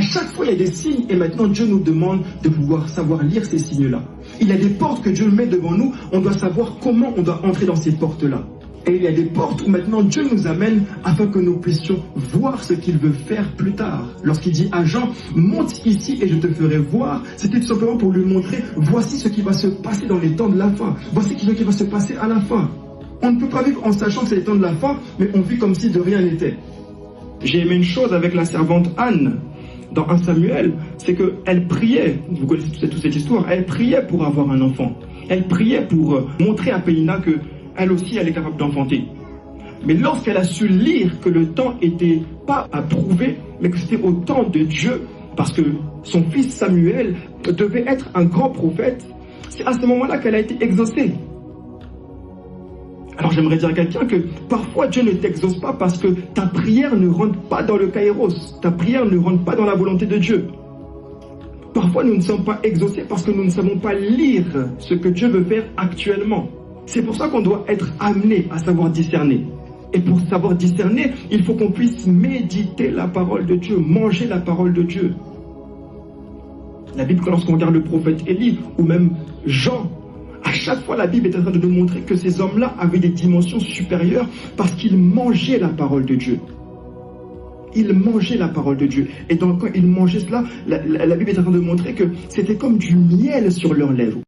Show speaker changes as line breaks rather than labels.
À chaque fois, il y a des signes et maintenant Dieu nous demande de pouvoir savoir lire ces signes-là. Il y a des portes que Dieu met devant nous, on doit savoir comment on doit entrer dans ces portes-là. Et il y a des portes où maintenant Dieu nous amène afin que nous puissions voir ce qu'il veut faire plus tard. Lorsqu'il dit à Jean, monte ici et je te ferai voir, c'était tout simplement pour lui montrer, voici ce qui va se passer dans les temps de la fin. Voici ce qui va se passer à la fin. On ne peut pas vivre en sachant que c'est les temps de la fin, mais on vit comme si de rien n'était. J'ai aimé une chose avec la servante Anne. Dans 1 Samuel, c'est qu'elle priait, vous connaissez toute cette histoire, elle priait pour avoir un enfant. Elle priait pour montrer à Pénina qu'elle aussi elle est capable d'enfanter. Mais lorsqu'elle a su lire que le temps n'était pas approuvé, mais que c'était au temps de Dieu, parce que son fils Samuel devait être un grand prophète, c'est à ce moment-là qu'elle a été exaucée. Alors j'aimerais dire à quelqu'un que parfois Dieu ne t'exauce pas parce que ta prière ne rentre pas dans le kairos, ta prière ne rentre pas dans la volonté de Dieu. Parfois nous ne sommes pas exaucés parce que nous ne savons pas lire ce que Dieu veut faire actuellement. C'est pour ça qu'on doit être amené à savoir discerner. Et pour savoir discerner, il faut qu'on puisse méditer la parole de Dieu, manger la parole de Dieu. La Bible, lorsqu'on regarde le prophète Élie ou même Jean, à chaque fois, la Bible est en train de nous montrer que ces hommes-là avaient des dimensions supérieures parce qu'ils mangeaient la parole de Dieu. Ils mangeaient la parole de Dieu. Et donc, quand ils mangeaient cela, la Bible est en train de montrer que c'était comme du miel sur leurs lèvres.